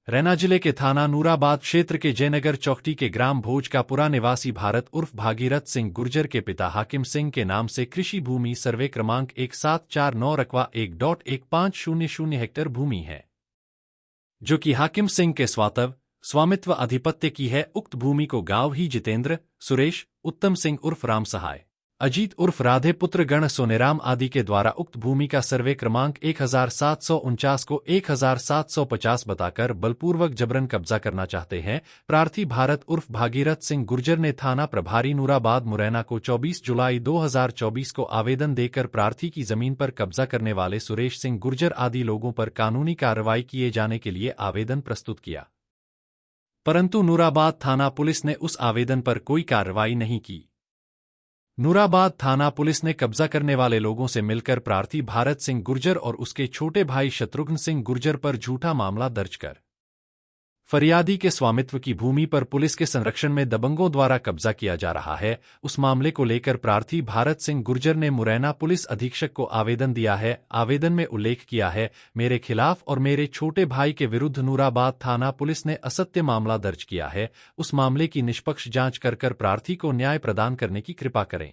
रैना जिले के थाना नूराबाद क्षेत्र के जयनगर चौकटी के ग्राम भोज का पुरा निवासी भारत उर्फ भागीरथ सिंह गुर्जर के पिता हाकिम सिंह के नाम से कृषि भूमि सर्वे क्रमांक 1749 रकवा 1.1500 हेक्टेयर भूमि है, जो कि हाकिम सिंह के स्वामित्व आधिपत्य की है। उक्त भूमि को गांव ही जितेंद्र, सुरेश, उत्तम सिंह उर्फ राम सहाय, अजीत उर्फ राधे पुत्र गण सोनेराम आदि के द्वारा उक्त भूमि का सर्वे क्रमांक 1749 को 1750 बताकर बलपूर्वक जबरन कब्जा करना चाहते हैं। प्रार्थी भारत उर्फ भागीरथ सिंह गुर्जर ने थाना प्रभारी नूराबाद मुरैना को 24 जुलाई 2024 को आवेदन देकर प्रार्थी की जमीन पर कब्जा करने वाले सुरेश सिंह गुर्जर आदि लोगों पर कानूनी कार्रवाई किए जाने के लिए आवेदन प्रस्तुत किया, परंतु नूराबाद थाना पुलिस ने उस आवेदन पर कोई कार्रवाई नहीं की। नूराबाद थाना पुलिस ने कब्जा करने वाले लोगों से मिलकर प्रार्थी भारत सिंह गुर्जर और उसके छोटे भाई शत्रुघ्न सिंह गुर्जर पर झूठा मामला दर्ज कर फरियादी के स्वामित्व की भूमि पर पुलिस के संरक्षण में दबंगों द्वारा कब्जा किया जा रहा है। उस मामले को लेकर प्रार्थी भारत सिंह गुर्जर ने मुरैना पुलिस अधीक्षक को आवेदन दिया है। आवेदन में उल्लेख किया है, मेरे खिलाफ और मेरे छोटे भाई के विरुद्ध नूराबाद थाना पुलिस ने असत्य मामला दर्ज किया है। उस मामले की निष्पक्ष जांच कर प्रार्थी को न्याय प्रदान करने की कृपा करें।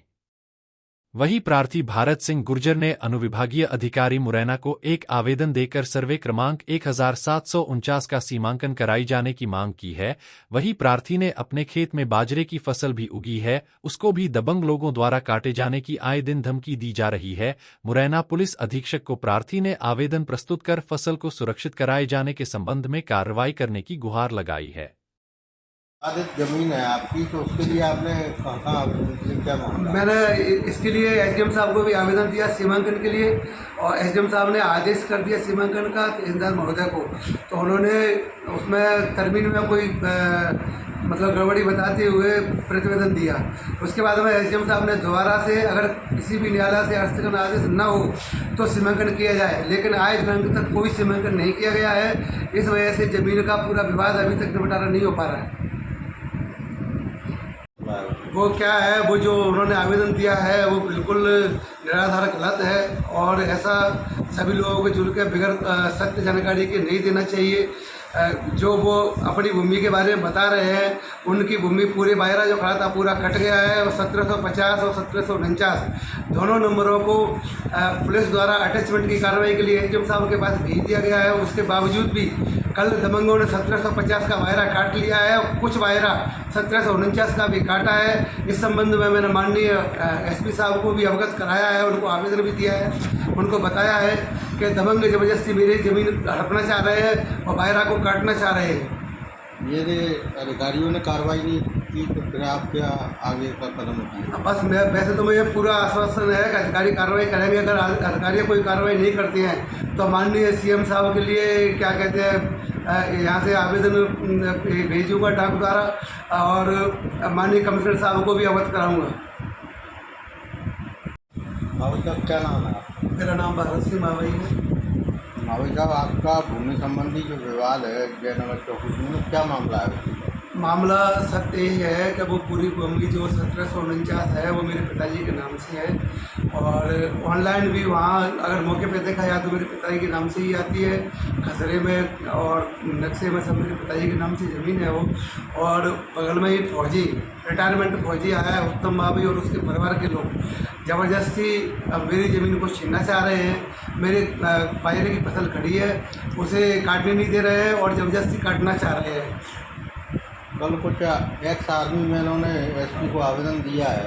वहीं प्रार्थी भारत सिंह गुर्जर ने अनुविभागीय अधिकारी मुरैना को एक आवेदन देकर सर्वे क्रमांक 1749 का सीमांकन कराई जाने की मांग की है। वहीं प्रार्थी ने अपने खेत में बाजरे की फसल भी उगी है, उसको भी दबंग लोगों द्वारा काटे जाने की आए दिन धमकी दी जा रही है। मुरैना पुलिस अधीक्षक को प्रार्थी ने आवेदन प्रस्तुत कर फसल को सुरक्षित कराए जाने के संबंध में कार्रवाई करने की गुहार लगाई है। जमीन है आपकी, तो उसके लिए आपने कहाँ क्या मांगा? मैंने इसके लिए एसडीएम साहब को भी आवेदन दिया सीमांकन के लिए, और एसडीएम साहब ने आदेश कर दिया सीमांकन का तहसीलदार महोदय को। तो उन्होंने उसमें तरमीन में कोई मतलब गड़बड़ी बताते हुए प्रतिवेदन दिया। उसके बाद में एसडीएम साहब ने दोबारा से अगर किसी भी न्यायालय से हस्तक्षेप आदेश न हो तो सीमांकन किया जाए, लेकिन आज दिनांक तक कोई सीमांकन नहीं किया गया है। इस वजह से ज़मीन का पूरा विवाद अभी तक निपटारा नहीं हो पा रहा है। वो क्या है, वो जो उन्होंने आवेदन दिया है वो बिल्कुल निराधार गलत है, और ऐसा सभी लोगों को जुड़ के बगैर सत्य जानकारी के नहीं देना चाहिए। जो वो अपनी भूमि के बारे में बता रहे हैं, उनकी भूमि पूरे बायरा जो खड़ा था पूरा कट गया है, और 1750 और 1749 दोनों नंबरों को पुलिस द्वारा अटैचमेंट की कार्रवाई के लिए एसडीएम साहब के पास भेज दिया गया है। उसके बावजूद भी कल दबंगों ने 1750 का वायरा काट लिया है, और कुछ वायरा 1749 का भी काटा है। इस संबंध में मैंने माननीय एसपी साहब को भी अवगत कराया है, उनको आवेदन भी दिया है, उनको बताया है कि दबंग जबरदस्ती मेरी ज़मीन हड़पना चाह रहे हैं और वायरा को काटना चाह रहे हैं। ये अधिकारियों ने कार्रवाई नहीं की तो फिर आप क्या आगे का कदम उठाएंगे? बस वैसे तो मुझे पूरा आश्वासन है कि अधिकारी कार्रवाई करेंगे। अगर अधिकारी कोई कार्रवाई नहीं करते हैं तो माननीय सीएम साहब के लिए क्या कहते हैं, यहाँ से आवेदन भेजूँगा डाक द्वारा, और माननीय कमिश्नर साहब को भी अवगत कराऊँगा। मावई साहब क्या नाम है? मेरा नाम भारत सिंह मावई है। मावई साहब, आपका भूमि संबंधी जो विवाद है जयनगर चौकी में, क्या मामला है? मामला सत्य यही है कि वो पूरी भूमि जो 1749 है वो मेरे पिताजी के नाम से है, और ऑनलाइन भी वहाँ अगर मौके पे देखा जाए तो मेरे पिताजी के नाम से ही आती है। खसरे में और नक्शे में सब मेरे पिताजी के नाम से ज़मीन है वो। और बगल में ही फौजी रिटायरमेंट फौजी आया है उत्तम मावी और उसके परिवार के लोग ज़बरदस्ती अब मेरी ज़मीन को छीनना चाह रहे हैं। मेरे बाजरे की फसल खड़ी है, उसे काटने नहीं दे रहे हैं और ज़बरदस्ती काटना चाह रहे हैं। कल कुछ एक्स आर्मी मैनों ने एसपी को आवेदन दिया है